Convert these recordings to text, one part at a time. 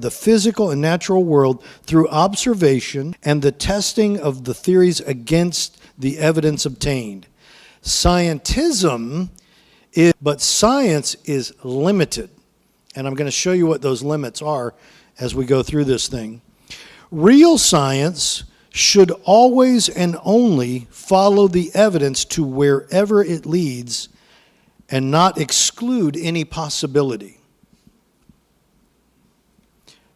the physical and natural world through observation and the testing of the theories against the evidence obtained. Scientism is, but science is limited. And I'm going to show you what those limits are as we go through this thing. Real science should always and only follow the evidence to wherever it leads and not exclude any possibility.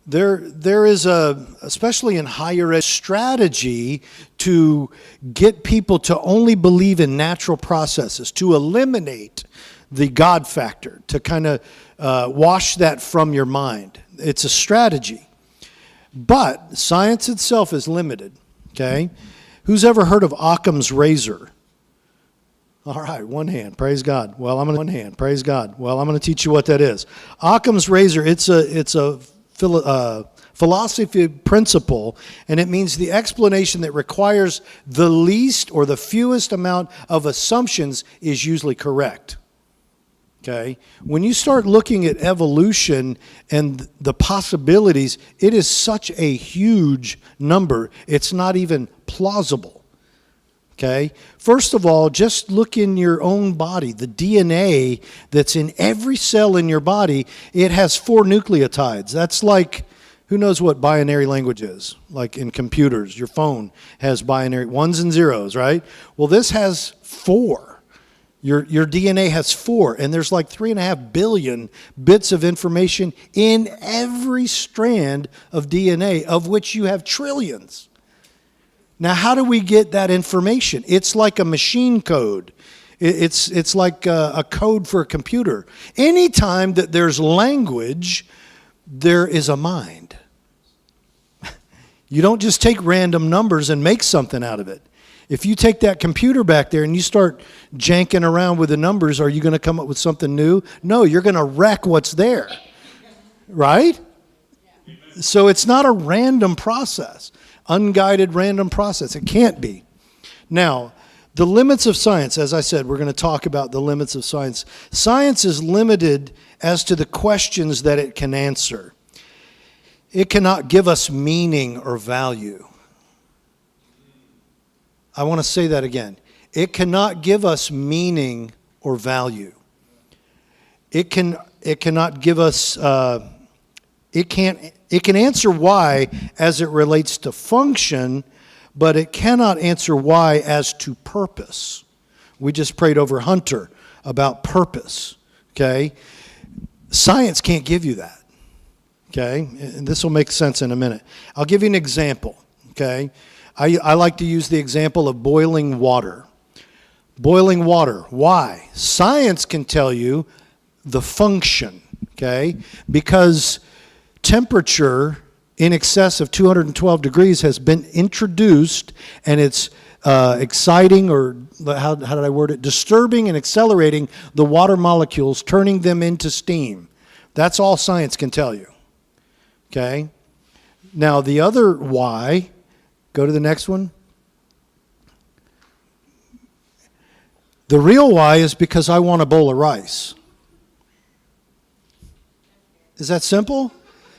There is especially in higher ed, strategy to get people to only believe in natural processes, to eliminate the God factor, to kind of wash that from your mind. It's a strategy. But science itself is limited, okay? Who's ever heard of Occam's razor? All right, one hand, praise God. Well, I'm going to teach you what that is. Occam's razor, it's a philosophy principle, and it means the explanation that requires the least or the fewest amount of assumptions is usually correct. Okay? When you start looking at evolution and the possibilities, it is such a huge number, it's not even plausible. Okay? First of all, just look in your own body. The DNA that's in every cell in your body, it has 4 nucleotides. That's like, who knows what binary language is? Like in computers, your phone has binary ones and zeros, right? Well, this has 4. Your DNA has 4, and there's like 3.5 billion bits of information in every strand of DNA, of which you have trillions. Now, how do we get that information? It's like a machine code. It's like a code for a computer. Anytime that there's language, there is a mind. You don't just take random numbers and make something out of it. If you take that computer back there and you start janking around with the numbers, are you going to come up with something new? No, you're going to wreck what's there, right? So it's not a random process, unguided random process. It can't be. Now, the limits of science, as I said, we're going to talk about the limits of science. Science is limited as to the questions that it can answer. It cannot give us meaning or value. I want to say that again. It cannot give us meaning or value. It cannot give us, it can answer why as it relates to function, but it cannot answer why as to purpose. We just prayed over Hunter about purpose, okay? Science can't give you that, okay? And this will make sense in a minute. I'll give you an example, okay? I like to use the example of boiling water. Boiling water, why? Science can tell you the function, okay? Because temperature in excess of 212 degrees has been introduced, and it's exciting, or how did I word it? Disturbing and accelerating the water molecules, turning them into steam. That's all science can tell you, okay? Now, the other why, go to the next one. The real why is because I want a bowl of rice. Is that simple?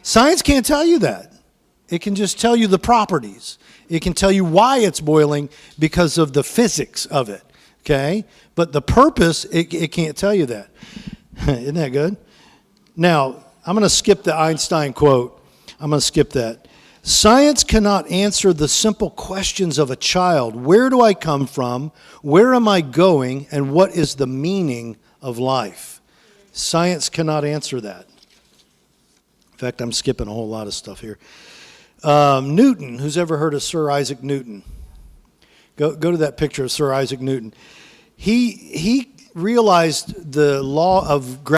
Science can't tell you that. It can just tell you the properties. It can tell you why it's boiling because of the physics of it, okay? But the purpose, it can't tell you that. Isn't that good? Now, I'm going to skip the Einstein quote. I'm going to skip that. Science cannot answer the simple questions of a child. Where do I come from? Where am I going? And what is the meaning of life? Science cannot answer that. In fact, I'm skipping a whole lot of stuff here. Newton, who's ever heard of Sir Isaac Newton? Go to that picture of Sir Isaac Newton. He realized the law of gravity.